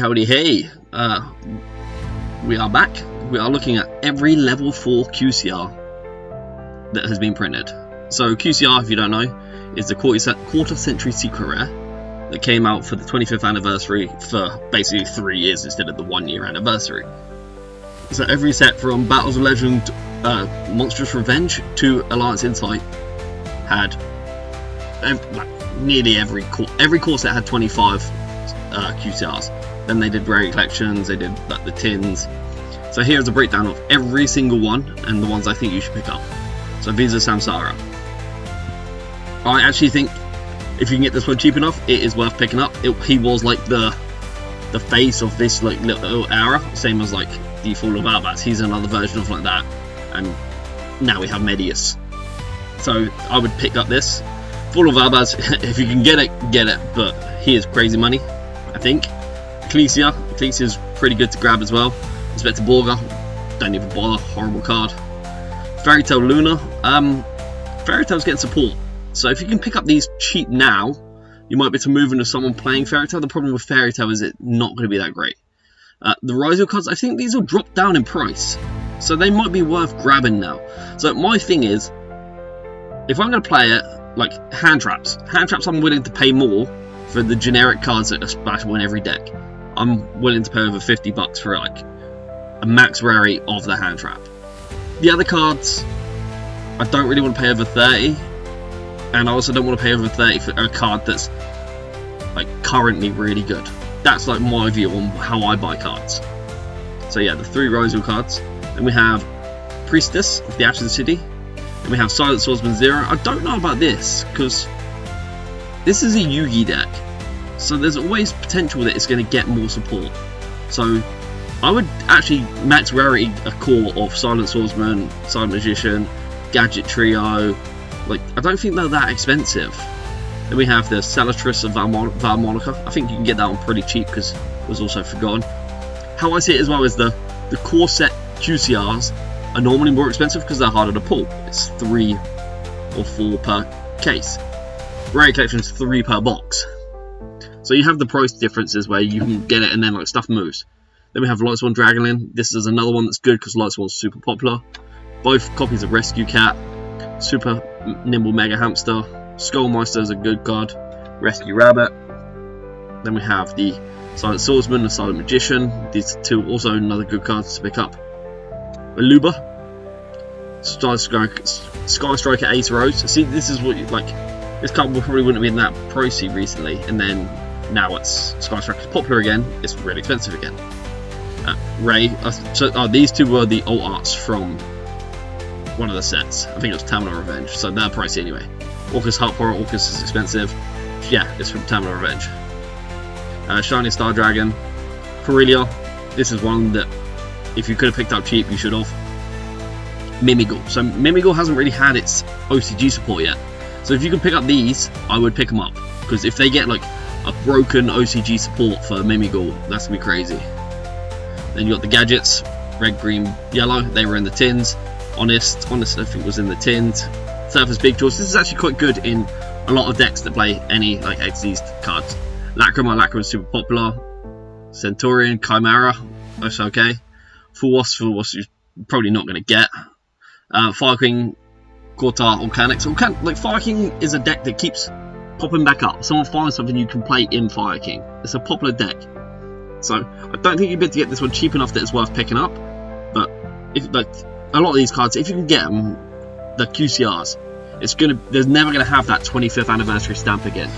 howdy, hey. We are back. We are looking at every level 4 QCR that has been printed. So QCR, if you don't know, is the quarter century secret rare that came out for the 25th anniversary for basically 3 years instead of the 1 year anniversary. So every set from Battles of Legend, Monstrous Revenge to Alliance Insight had nearly every core set had 25 QCRs. Then they did rare collections, they did like the tins. So here's a breakdown of every single one and the ones I think you should pick up. So Visa Samsara. I actually think if you can get this one cheap enough, it is worth picking up. He was like the face of this like little era, same as like the Fall of Albaz. He's another version of like that, and now we have Medius. So I would pick up this Fall of Albaz if you can get it. But he is crazy money, I think. Ecclesia is pretty good to grab as well. Inspector Borga, don't even bother, horrible card. Fairy Tail Luna, Fairy Tail's getting support. So if you can pick up these cheap now, you might be able to move into someone playing Fairy Tail. The problem with Fairy Tail is it's not going to be that great. The Ryzo cards, I think these will drop down in price, so they might be worth grabbing now. So my thing is, if I'm going to play it, like hand traps I'm willing to pay more for the generic cards that are splashable in every deck. I'm willing to pay over 50 bucks for like a max rarity of the hand trap. The other cards, I don't really want to pay over 30, and I also don't want to pay over 30 for a card that's like currently really good. That's like my view on how I buy cards. So yeah, the 3 Ryzo cards. Then we have Priestess of the Ashes of the City. Then we have Silent Swordsman 0. I don't know about this, because this is a Yugi deck. So there's always potential that it's going to get more support. So I would actually max rarity a core of Silent Swordsman, Silent Magician, Gadget Trio. Like, I don't think they're that expensive. Then we have the Salatrus of Valmonica. I think you can get that one pretty cheap because it was also forgotten. How I see it as well is the core set QCRs are normally more expensive because they're harder to pull. It's 3 or 4 per case. Rare collections 3 per box. So you have the price differences where you can get it and then like stuff moves. Then we have Lightsworn Dragonlin. This is another one that's good because Lightsworn's super popular. Both copies of Rescue Cat, Super Nimble Mega Hamster, Skullmeister is a good card, Rescue Rabbit. Then we have the Silent Swordsman and Silent Magician. These two also another good cards to pick up. Aluba, Sky Striker Ace Rose. See, this is what you like. This card probably wouldn't have been that pricey recently, and then now it's Sky Striker's popular again. It's really expensive again. Ray. These two were the alt arts from one of the sets. I think it was Terminal Revenge, so they're pricey anyway. Orcus Heart Horror. Orcus is expensive. Yeah, it's from Terminal Revenge. Shining Star Dragon. Corellia. This is one that if you could have picked up cheap, you should have. Mimigul. So Mimigul hasn't really had its OCG support yet. So if you can pick up these, I would pick them up. Because if they get like a broken OCG support for Mimigul, that's going to be crazy. Then you got the gadgets. Red, green, yellow. They were in the tins. Honest I think was in the tins. Surface Big Jaws. This is actually quite good in a lot of decks that play any like XZ cards. Lacrima is super popular. Centaurian, Chimera, that's okay. Full Wasp you're probably not going to get. Fire King, Cortar, Volcanics. Like Fire King is a deck that keeps popping back up. Someone finds something you can play in Fire King. It's a popular deck. So I don't think you'd be able to get this one cheap enough that it's worth picking up. But if like a lot of these cards, if you can get them, the QCRs, there's never gonna have that 25th anniversary stamp again.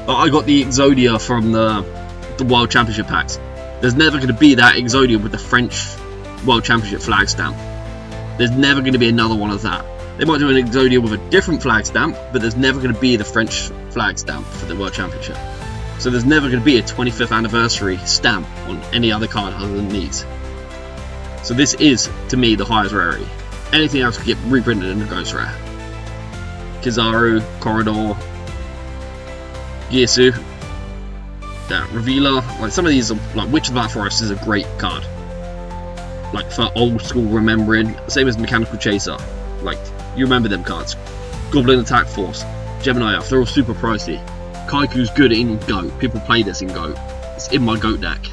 I got the Exodia from the World Championship packs. There's never gonna be that Exodia with the French World Championship flag stamp. There's never gonna be another one of that. They might do an Exodia with a different flag stamp, but there's never gonna be the French flag stamp for the World Championship. So there's never gonna be a 25th anniversary stamp on any other card other than these. So this is, to me, the highest rarity. Anything else could get reprinted in the Ghost Rare. Kizaru, Corridor, Gyasu, Revealer. Like some of these, are, like Witch of the Black Forest is a great card. Like for old school remembering, same as Mechanical Chaser. Like you remember them cards. Goblin Attack Force, Gemini Elf. They're all super pricey. Kaiku's good in Go. People play this in Go. It's in my Goat deck.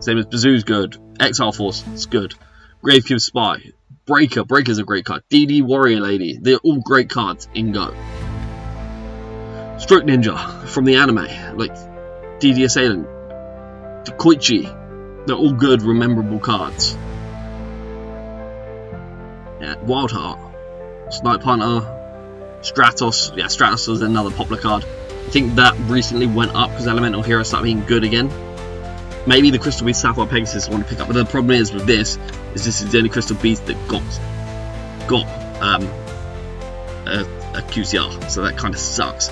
Same as Bazoo's good. Exile Force is good. Gravecube Spy. Breaker's a great card. DD Warrior Lady. They're all great cards in Go. Stroke Ninja from the anime, like DD Assailant, Koichi. They're all good, rememberable cards. Yeah, Wild Heart, Snipe Hunter, Stratos. Yeah, Stratos is another popular card. I think that recently went up because Elemental Hero started being good again. Maybe the Crystal Beast Sapphire Pegasus I want to pick up, but the problem is with this is the only Crystal Beast that got a QCR, so that kind of sucks.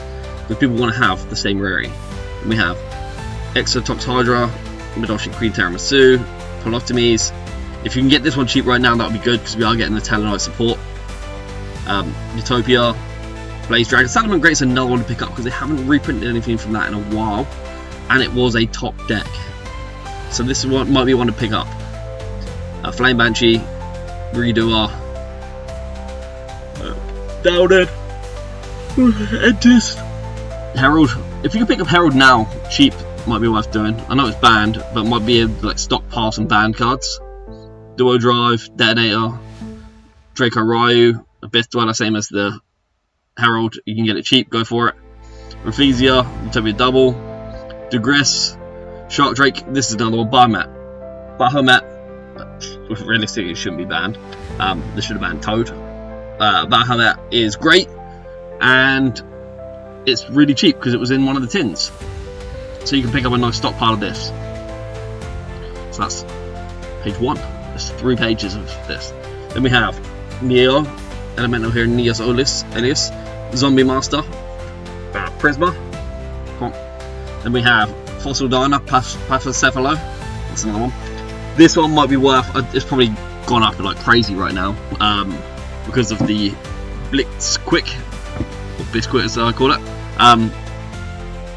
But people want to have the same rarity. And we have Exotox Hydra, Midoshi Queen Tiramisu, Pelotomies. If you can get this one cheap right now, that would be good because we are getting the Talonite support. Utopia, Blaze Dragon. Salomon Great's another one to pick up because they haven't reprinted anything from that in a while, and it was a top deck. So this is what might be one to pick up. Flame Banshee, Redoer, Doubted, Entis, Herald. If you can pick up Herald now, cheap, might be worth doing. I know it's banned, but it might be able to like stockpile some banned cards. Duo Drive, Detonator, Draco Ryu, Abyss Dweller, same as the Herald. You can get it cheap, go for it. Rafflesia, Utopia Double, Degris, Shark Drake. This is another one. Bahamut. Realistically, it shouldn't be banned. They should have banned Toad. Bahamut is great, and it's really cheap because it was in one of the tins. So you can pick up a nice stockpile of this. So that's page 1. There's 3 pages of this. Then we have Neo, Elemental Hero Neos Elias, Zombie Master, Prisma. Then we have Fossil Diner, Pachycephalo. That's another one. This one might be worth. It's probably gone up like crazy right now because of the Blitzquick, or Biscuit as I call it.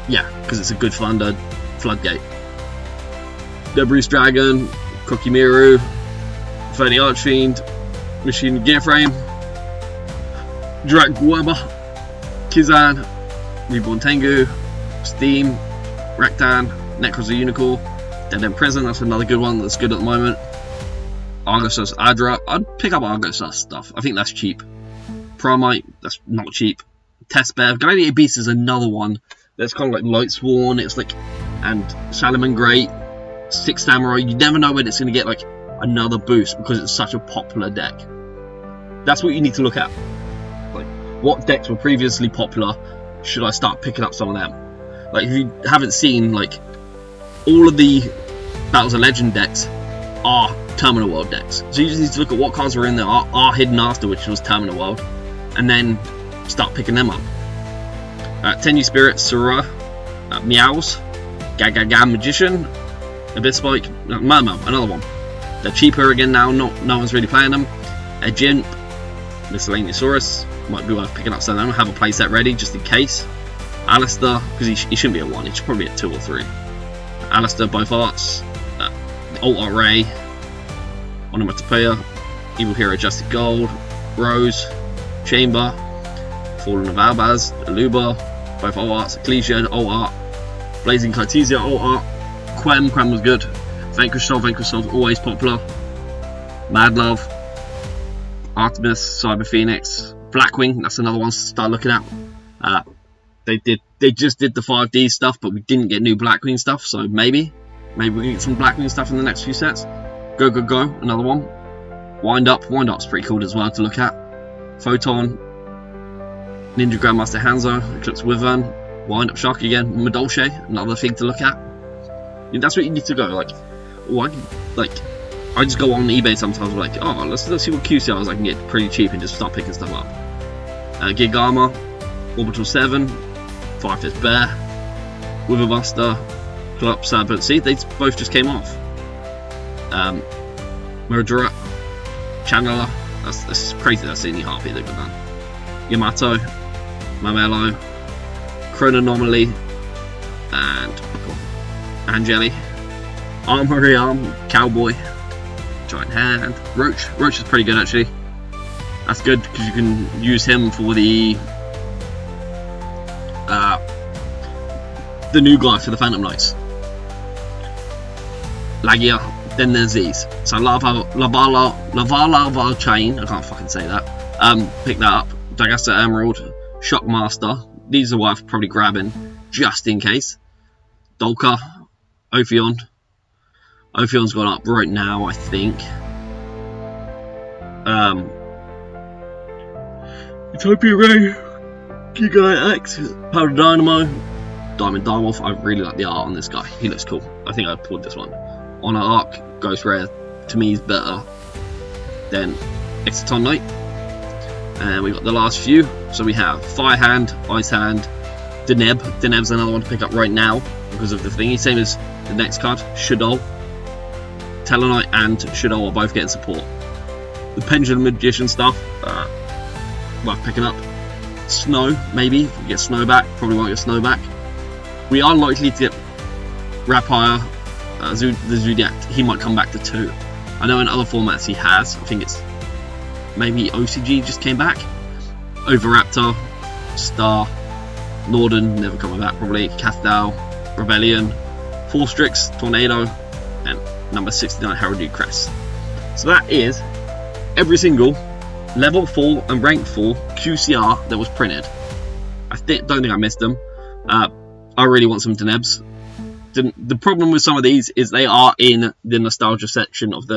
Yeah, because it's a good floodgate. Debris Dragon, Kokimiru, Fernie Archfiend, Machine Gear Frame, Drak Guaba, Kizan, Reborn Tengu, Steam, Raktan, Necros the Unicorn, Dead End Prison. That's another good one that's good at the moment. Argosus Adra. I'd pick up Argosus stuff. I think that's cheap. Primite, that's not cheap. Test Bear. Gladiator Beast is another one that's kind of like Light Sworn. It's like, and Salomon Great, 6 Samurai. You never know when it's going to get like another boost because it's such a popular deck. That's what you need to look at. Like, what decks were previously popular? Should I start picking up some of them? Like, if you haven't seen, like, all of the Battles of Legend decks are Terminal World decks. So you just need to look at what cards were in there, are hidden after, which was Terminal World, and then start picking them up. Tenyu Spirit, Sura, Meows, Gagaga Magician, Abyss Spike, Momo, another one. They're cheaper again now, no one's really playing them. Jimp, Miscellaneousaurus, might be worth picking up some of them, have a playset ready just in case. Alistair, because he shouldn't be at 1, he should probably be at 2 or 3. Alistair, both arts, Alt Art Ray, Onomatopoeia, Evil Hero Justic Gold, Rose, Chamber, Fallen of Albaz, Aluba, both alt arts, Ecclesia, alt art, Blazing Cartesia, alt art, Quem was good, Vanquish Soul, always popular, Mad Love, Artemis, Cyber Phoenix, Blackwing, that's another one to start looking at. They just did the 5D stuff, but we didn't get new Blackwing stuff, so maybe we can get some Blackwing stuff in the next few sets. Go, another one. Wind Up's pretty cool as well to look at. Photon, Ninja Grandmaster Hanzo, Eclipse Wyvern, Wind Up Shark again, Madolche, another thing to look at. That's what you need to go, like I just go on eBay sometimes, like, oh, let's see what QCRs I can get pretty cheap and just start picking stuff up. Gig Armor, Orbital 7, Firefist Bear, Witherbuster, Club but see, they both just came off. Murderer, Channeler, that's crazy that's the only Harpy they've done. Yamato, Mamelo, Chrononomaly, and Angeli, Armory Arm, Cowboy, Giant Hand, Roach is pretty good actually. That's good because you can use him for the new guy for the Phantom Knights. laggier. Then there's these. So lava chain. I can't fucking say that. Pick that up. Dagasta Emerald, Shockmaster. These are worth probably grabbing just in case. Dolka, Ophion. Ophion's gone up right now, I think. Utopia Ray, Giga X, Powder Dynamo, Diamond Dimorph. I really like the art on this guy. He looks cool. I think I pulled this one. On our Arc, Ghost Rare, to me is better than Exciton Knight. And we've got the last few. So we have Fire Hand, Ice Hand, Deneb. Deneb's another one to pick up right now because of the thingy. Same as the next card, Shadow. Tellarknight and Shadow are both getting support. The Pendulum Magician stuff, worth picking up. Snow, maybe. If we get Snow back, probably won't get Snow back. We are likely to get Rapire, the Zodiac. He might come back to 2. I know in other formats he has. I think it's maybe OCG just came back. Overraptor, Star, Norden, never coming back probably. Cathedral, Rebellion, Forstrix, Tornado, and number 69 Heraldry Crest. So that is every single level 4 and rank 4 QCR that was printed. I don't think I missed them. I really want some Denebs. The problem with some of these is they are in the nostalgia section of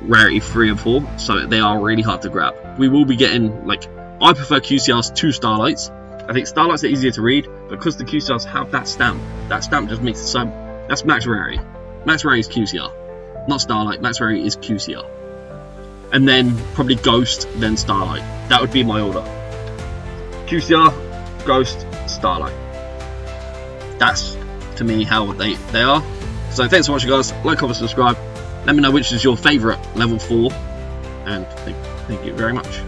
rarity 3 and 4, so they are really hard to grab. We will be getting, like, I prefer QCRs to Starlights. I think Starlights are easier to read because the QCRs have that stamp. That stamp just makes it so. That's max rarity. Max rarity is QCR, not Starlight. Max rarity is QCR, and then probably Ghost, then Starlight. That would be my order. QCR, Ghost, Starlight. That's to me how they are. So thanks for watching, guys. Like, comment, subscribe. Let me know which is your favourite level 4, and thank you very much.